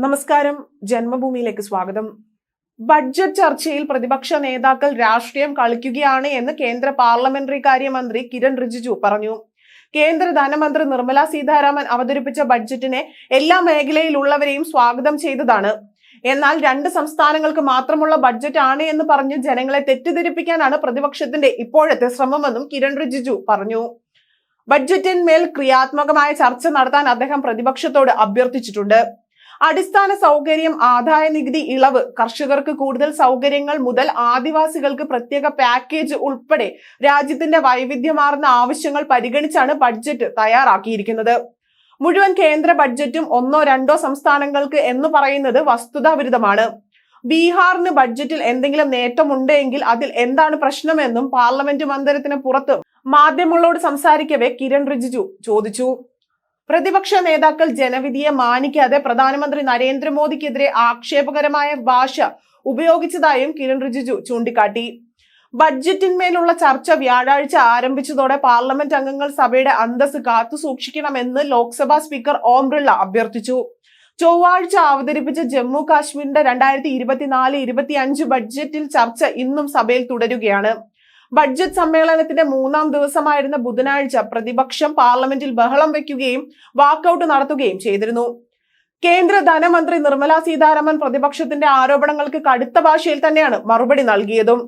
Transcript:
നമസ്കാരം, ജന്മഭൂമിയിലേക്ക് സ്വാഗതം. ബഡ്ജറ്റ് ചർച്ചയിൽ പ്രതിപക്ഷ നേതാക്കൾ രാഷ്ട്രീയം കളിക്കുകയാണ് എന്ന് കേന്ദ്ര പാർലമെന്ററി കാര്യമന്ത്രി കിരൺ റിജിജു പറഞ്ഞു. കേന്ദ്ര ധനമന്ത്രി നിർമ്മല സീതാരാമൻ അവതരിപ്പിച്ച ബഡ്ജറ്റിനെ എല്ലാ മേഖലയിലുള്ളവരെയും സ്വാഗതം ചെയ്തതാണ്. എന്നാൽ രണ്ട് സംസ്ഥാനങ്ങൾക്ക് മാത്രമുള്ള ബഡ്ജറ്റ് ആണ് എന്ന് പറഞ്ഞ് ജനങ്ങളെ തെറ്റിദ്ധരിപ്പിക്കാനാണ് പ്രതിപക്ഷത്തിന്റെ ഇപ്പോഴത്തെ ശ്രമമെന്നും കിരൺ റിജിജു പറഞ്ഞു. ബഡ്ജറ്റിന്മേൽ ക്രിയാത്മകമായ ചർച്ച നടത്താൻ അദ്ദേഹം പ്രതിപക്ഷത്തോട് അഭ്യർത്ഥിച്ചിട്ടുണ്ട്. അടിസ്ഥാന സൗകര്യം, ആദായ നികുതി ഇളവ്, കർഷകർക്ക് കൂടുതൽ സൗകര്യങ്ങൾ മുതൽ ആദിവാസികൾക്ക് പ്രത്യേക പാക്കേജ് ഉൾപ്പെടെ രാജ്യത്തിന്റെ വൈവിധ്യമാർന്ന ആവശ്യങ്ങൾ പരിഗണിച്ചാണ് ബഡ്ജറ്റ് തയ്യാറാക്കിയിരിക്കുന്നത്. മുഴുവൻ കേന്ദ്ര ബഡ്ജറ്റും ഒന്നോ രണ്ടോ സംസ്ഥാനങ്ങൾക്ക് എന്ന് പറയുന്നത് വസ്തുതാവിരുദ്ധമാണ്. ബീഹാറിന് ബഡ്ജറ്റിൽ എന്തെങ്കിലും നേട്ടമുണ്ടെങ്കിൽ അതിൽ എന്താണ് പ്രശ്നമെന്നും പാർലമെന്റ് മന്ദിരത്തിന് പുറത്ത് മാധ്യമങ്ങളോട് സംസാരിക്കവേ കിരൺ റിജിജു ചോദിച്ചു. പ്രതിപക്ഷ നേതാക്കൾ ജനവിധിയെ മാനിക്കാതെ പ്രധാനമന്ത്രി നരേന്ദ്രമോദിക്കെതിരെ ആക്ഷേപകരമായ ഭാഷ ഉപയോഗിച്ചതായും കിരൺ റിജിജു ചൂണ്ടിക്കാട്ടി. ബഡ്ജറ്റിന്മേലുള്ള ചർച്ച വ്യാഴാഴ്ച ആരംഭിച്ചതോടെ പാർലമെന്റ് അംഗങ്ങൾ സഭയുടെ അന്തസ് കാത്തുസൂക്ഷിക്കണമെന്ന് ലോക്സഭാ സ്പീക്കർ ഓം ബിർള അഭ്യർത്ഥിച്ചു. ചൊവ്വാഴ്ച അവതരിപ്പിച്ച ജമ്മു കാശ്മീരിന്റെ 2024-25 ബഡ്ജറ്റിൽ ചർച്ച ഇന്നും സഭയിൽ തുടരുകയാണ്. ബഡ്ജറ്റ് സമ്മേളനത്തിന്റെ 3ാം ദിവസമായിരുന്ന ബുധനാഴ്ച പ്രതിപക്ഷം പാർലമെന്റിൽ ബഹളം വെക്കുകയും വാക്കൌട്ട് നടത്തുകയും ചെയ്തിരുന്നു. കേന്ദ്ര ധനമന്ത്രി നിർമ്മല സീതാരാമൻ പ്രതിപക്ഷത്തിന്റെ ആരോപണങ്ങൾക്ക് കടുത്ത ഭാഷയിൽ തന്നെയാണ് മറുപടി നൽകിയതും.